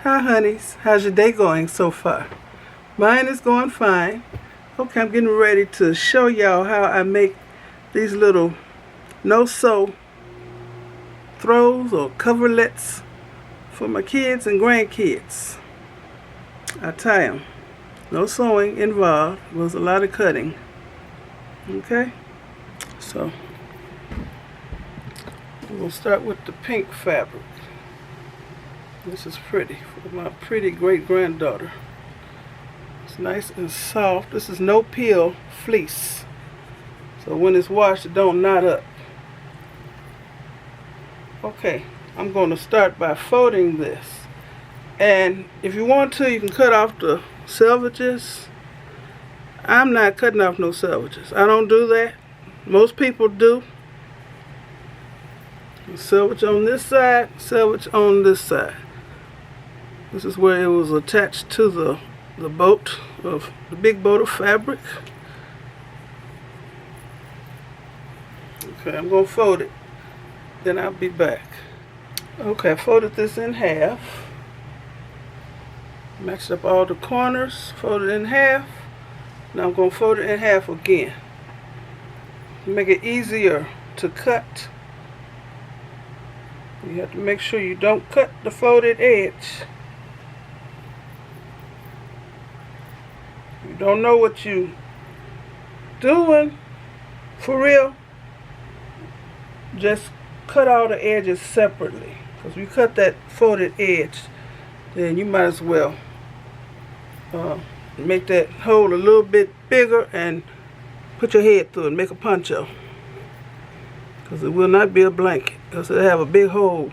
Hi honeys, how's your day going so far? Mine is going fine. Okay, I'm getting ready to show y'all how I make these little no-sew throws or coverlets for my kids and grandkids. I tie them. No sewing involved. It was a lot of cutting. Okay, so we'll start with the pink fabric. This is pretty for my pretty great-granddaughter. It's nice and soft. This is no peel fleece, so when it's washed it don't knot up. Okay, I'm going to start by folding this, and if you want to you can cut off the selvages. I'm not cutting off no selvages. I don't do that. Most people do. Selvage on this side, selvage on this side. This is where it was attached to the boat of the big boat of fabric. Okay, I'm gonna fold it, then I'll be back. Okay, I folded this in half. Matched up all the corners, folded in half. Now I'm gonna fold it in half again. Make it easier to cut. You have to make sure you don't cut the folded edge. You don't know what you doing for real, just cut all the edges separately, because if you cut that folded edge, then you might as well make that hole a little bit bigger and put your head through it, make a poncho, because it will not be a blanket, because it'll have a big hole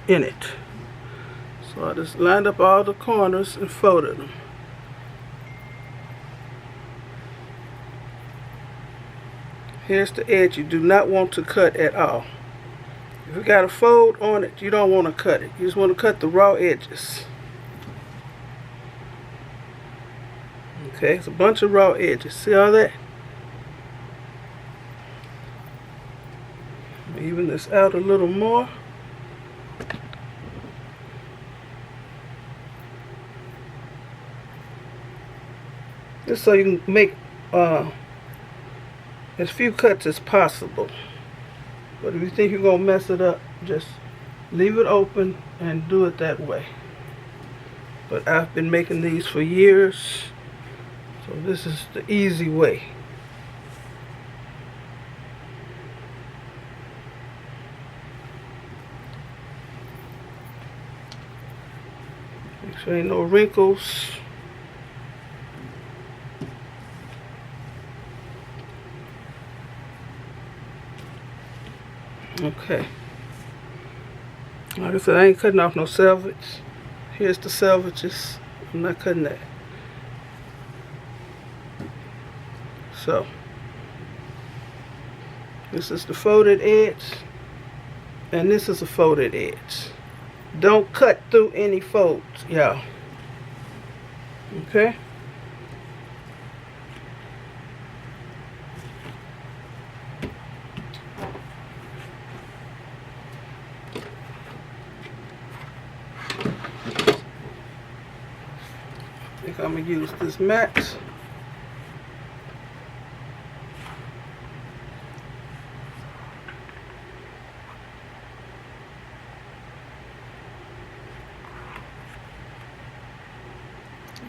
in it. So I just lined up all the corners and folded them. Here's the edge you do not want to cut at all. If you got a fold on it, you don't want to cut it. You just want to cut the raw edges. Okay, it's a bunch of raw edges. See all that? Even this out a little more. Just so you can make as few cuts as possible. But if you think you're going to mess it up, just leave it open and do it that way. But I've been making these for years, so this is the easy way. Make sure ain't no wrinkles. Okay. Like I said, I ain't cutting off no selvage. Here's the selvages. I'm not cutting that. So, this is the folded edge, and this is a folded edge. Don't cut through any folds, y'all. Okay? I think I'm going to use this mat.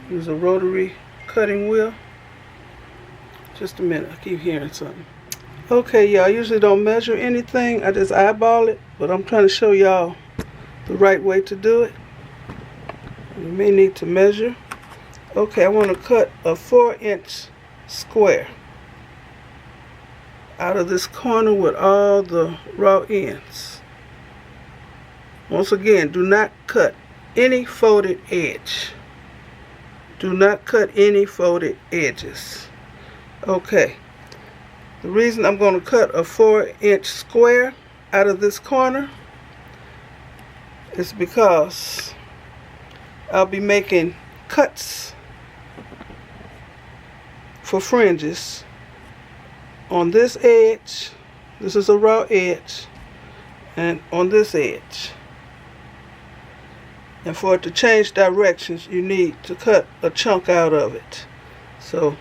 Use a rotary cutting wheel. Just a minute, I keep hearing something. Okay, y'all, I usually don't measure anything. I just eyeball it, but I'm trying to show y'all the right way to do it. You may need to measure. Okay, I want to cut a 4-inch square out of this corner with all the raw ends. Once again, do not cut any folded edge. Do not cut any folded edges. Okay, the reason I'm going to cut a 4-inch square out of this corner is because I'll be making cuts for fringes on this edge. This is a raw edge, and on this edge. And for it to change directions, you need to cut a chunk out of it. So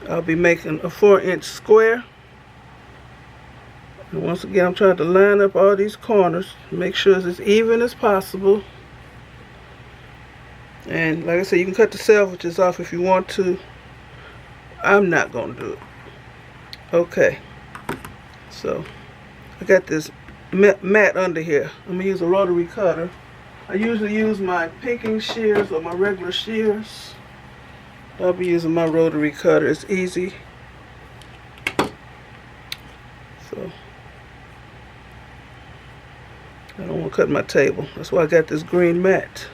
I'll be making a 4-inch square. And once again, I'm trying to line up all these corners, make sure it's as even as possible. And like I said, you can cut the selvages off if you want to. I'm not going to do it. Okay. So I got this mat under here. I'm going to use a rotary cutter. I usually use my pinking shears or my regular shears. I'll be using my rotary cutter. It's easy. So I don't want to cut my table. That's why I got this green mat.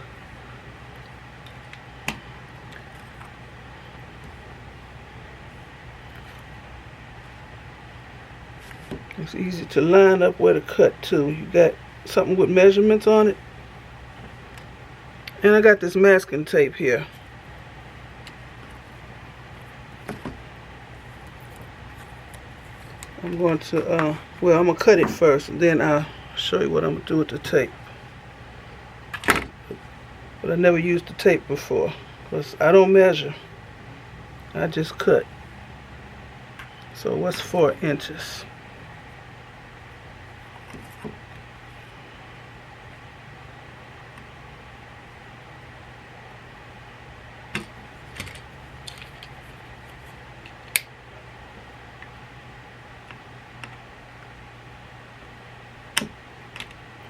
It's easy to line up where to cut to. You got something with measurements on it. And I got this masking tape here. I'm going to, well, I'm going to cut it first, and then I'll show you what I'm going to do with the tape. But I never used the tape before, because I don't measure. I just cut. So what's 4 inches?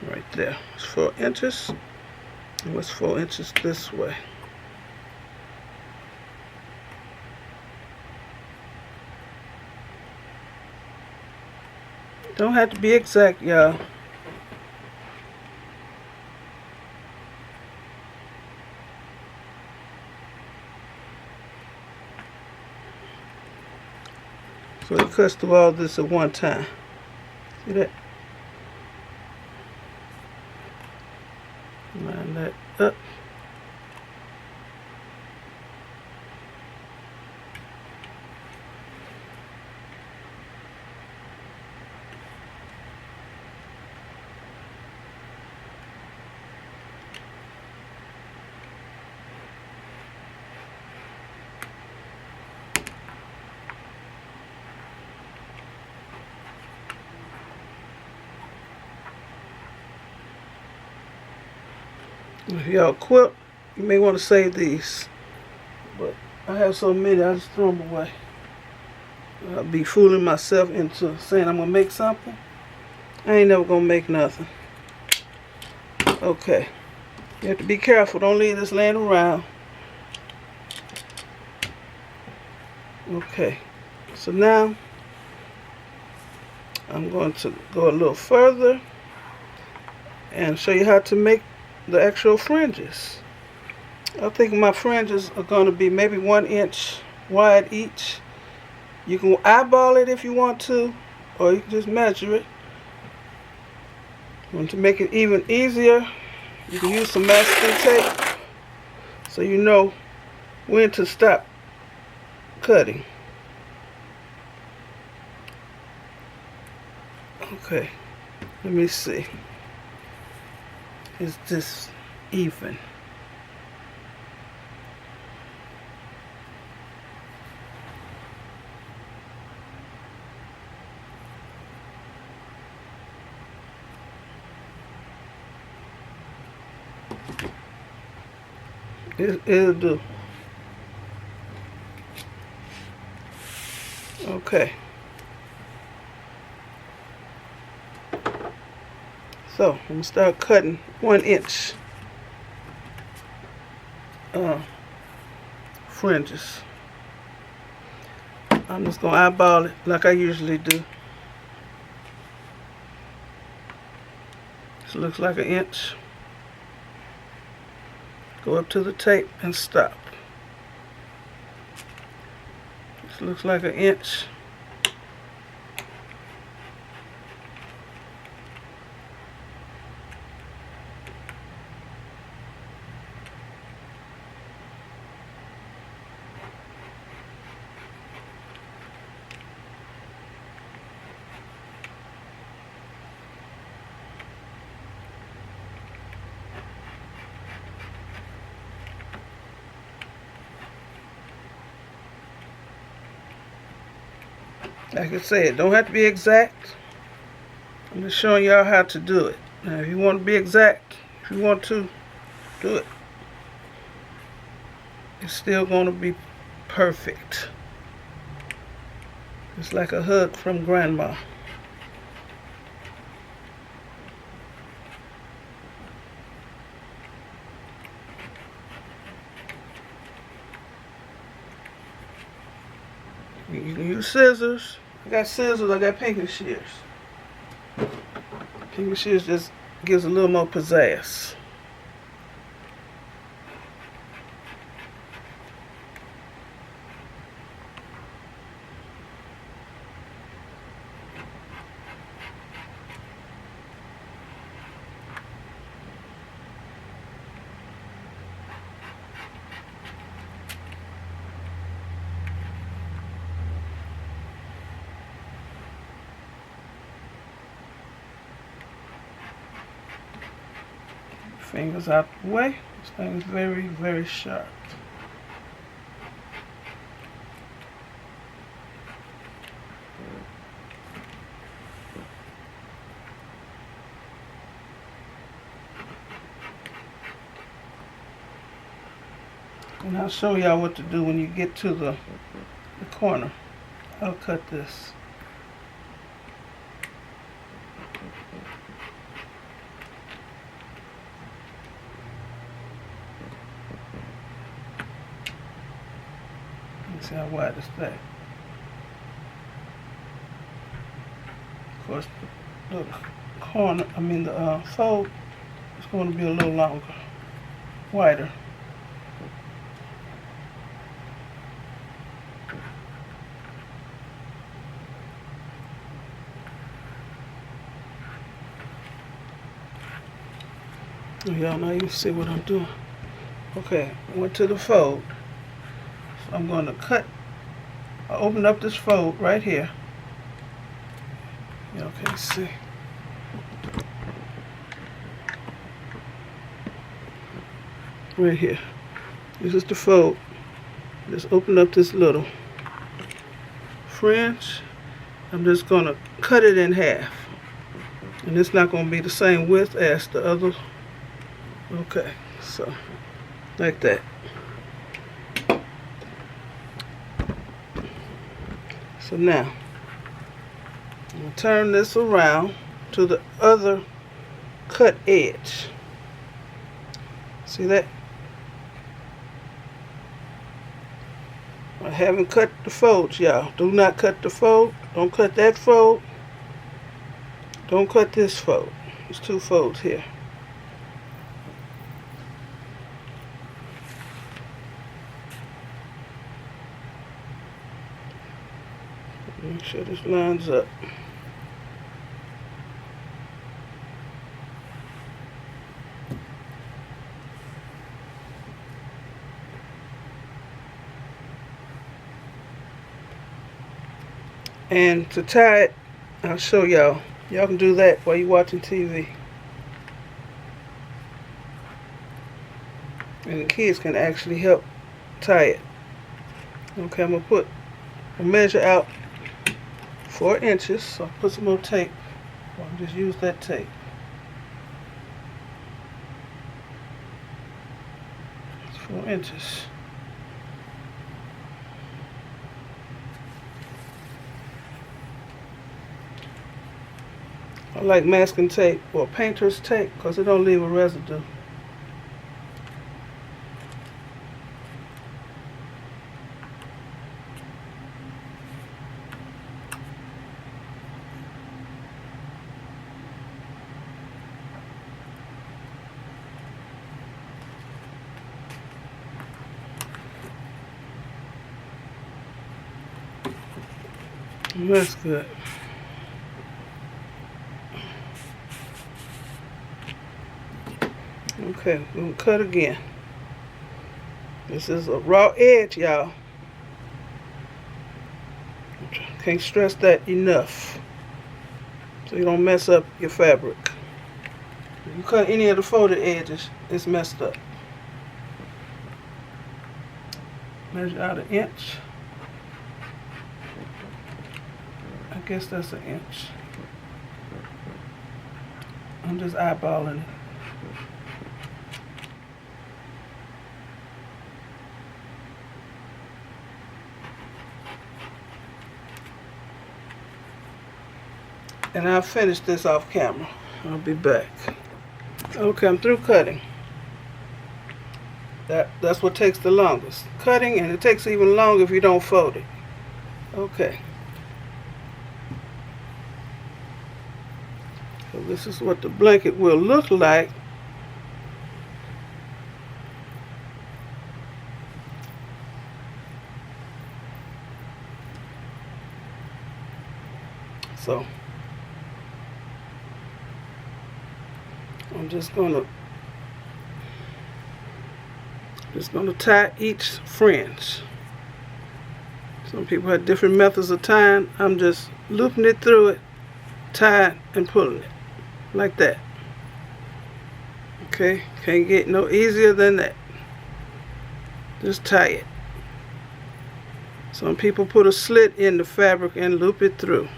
Right there. It's 4 inches. And what's 4 inches this way? Don't have to be exact, y'all. So it cuts through all this at one time. See that? Line that up. If y'all quilt, you may want to save these, but I have so many, I just throw them away. I'll be fooling myself into saying I'm going to make something. I ain't never going to make nothing. Okay. You have to be careful. Don't leave this laying around. Okay. So now, I'm going to go a little further and show you how to make the actual fringes. I think my fringes are going to be maybe 1 inch wide each. You can eyeball it if you want to, or you can just measure it. And to make it even easier, you can use some masking tape so you know when to stop cutting. Okay, let me see. Is this even? It'll do. Okay. So I'm gonna start cutting 1 inch fringes. I'm just gonna eyeball it like I usually do. This looks like 1 inch. Go up to the tape and stop. This looks like 1 inch. Like I said, it don't have to be exact. I'm just showing y'all how to do it. Now, if you want to be exact, if you want to do it, it's still going to be perfect. It's like a hug from grandma. You can use scissors. I got scissors, I got pinky shears. Pinky shears just gives a little more pizzazz. Fingers out the way. This thing is very, very sharp. And I'll show y'all what to do when you get to the corner. I'll cut this. See how wide it's that. Of course, the corner, the fold is going to be a little longer, wider. Y'all now you see what I'm doing. Okay, went to the fold. So I'm going to cut. I open up this fold right here. Y'all can see. Right here. This is the fold. Just open up this little fringe. I'm just going to cut it in half. And it's not going to be the same width as the other. Okay, so like that. So now, I'm going to turn this around to the other cut edge. See that? I haven't cut the folds, y'all. Do not cut the fold. Don't cut that fold. Don't cut this fold. There's two folds here. Make sure this lines up. And to tie it, I'll show y'all. Y'all can do that while you're watching TV. And the kids can actually help tie it. Okay, I'm going to measure out 4 inches, so I'll put some more tape. I'll just use that tape. It's 4 inches. I like masking tape or painter's tape because it don't leave a residue. That's good. Okay, we're going to cut again. This is a raw edge, y'all. Can't stress that enough. So you don't mess up your fabric. If you cut any of the folded edges, it's messed up. Measure out 1 inch. guess that's an inch. I'm just eyeballing it. And I'll finish this off camera. I'll be back. Okay, I'm through cutting. That's what takes the longest. Cutting, and it takes even longer if you don't fold it. Okay. So this is what the blanket will look like. So I'm just gonna tie each fringe. Some people have different methods of tying. I'm just looping it through it, tying and pulling it like that. Okay, can't get no easier than that. Just tie it. Some people put a slit in the fabric and loop it through.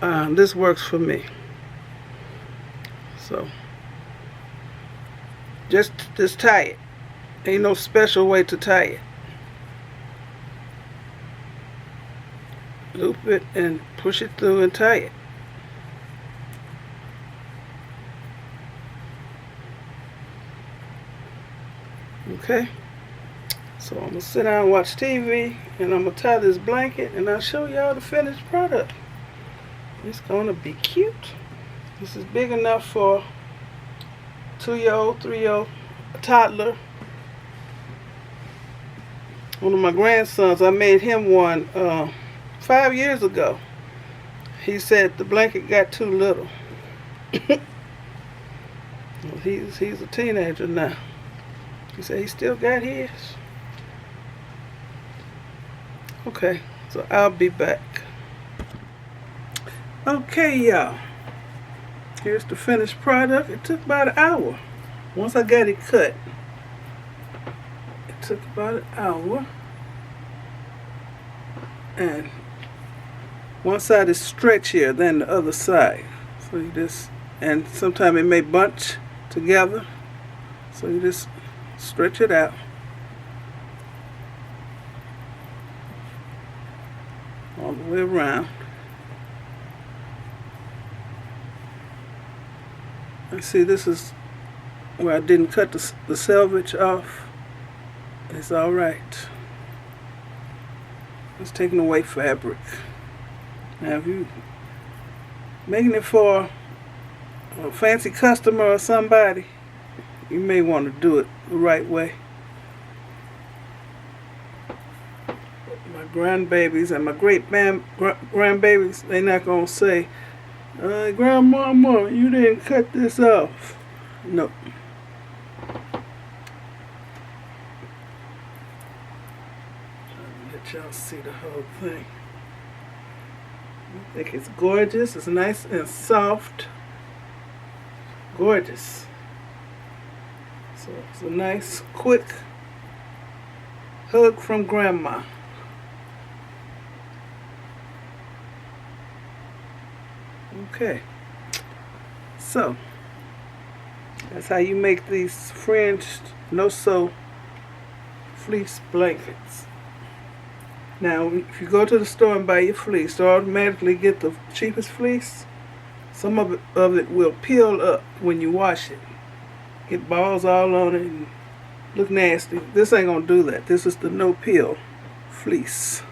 This works for me. So just tie it. Ain't no special way to tie it. Loop it and push it through and tie it. Okay, so I'm gonna sit down and watch TV, and I'm gonna tie this blanket, and I'll show y'all the finished product. It's gonna be cute. This is big enough for 2-year-old, 3-year-old, a toddler. One of my grandsons, I made him one 5 years ago. He said the blanket got too little. He's a teenager now. He said he still got his. Okay, so I'll be back. Okay, y'all. Here's the finished product. It took about an hour. Once I got it cut, it took about an hour. And one side is stretchier than the other side. So you just, and sometimes it may bunch together. So you just stretch it out. All the way around. And see, this is where I didn't cut the selvage off. It's alright. It's taking away fabric. Now if you making it for a fancy customer or somebody, you may want to do it the right way. My grandbabies and my great grandbabies, they're not going to say, Grandmama, you didn't cut this off. No. Let y'all see the whole thing. I think it's gorgeous. It's nice and soft. Gorgeous. So it's a nice, quick hug from Grandma. Okay. So that's how you make these fringed, no-sew fleece blankets. Now, if you go to the store and buy your fleece, to automatically get the cheapest fleece, some of it will peel up when you wash it. Get balls all on it and look nasty. This ain't gonna do that. This is the no-peel fleece.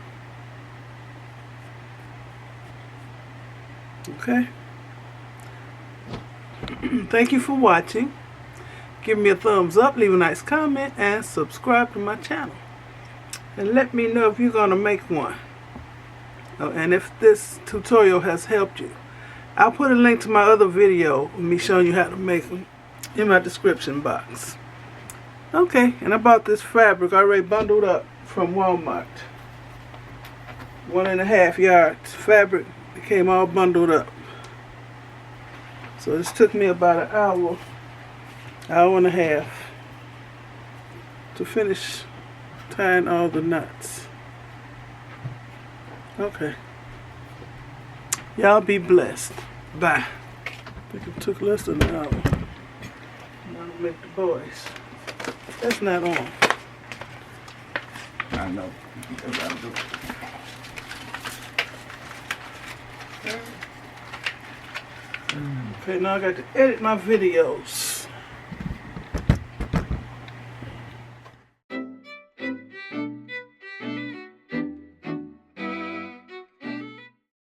Okay. Thank you for watching. Give me a thumbs up, leave a nice comment, and subscribe to my channel. And let me know if you're going to make one. Oh, and if this tutorial has helped you. I'll put a link to my other video with me showing you how to make them in my description box. Okay, and I bought this fabric already bundled up from Walmart. 1.5 yards fabric. It came all bundled up. So this took me about an hour and a half to finish tying all the knots. Okay. Y'all be blessed. Bye. I think it took less than an hour. Now to make the boys. That's not on. I know. That's what I'm doing. Okay, now I got to edit my videos.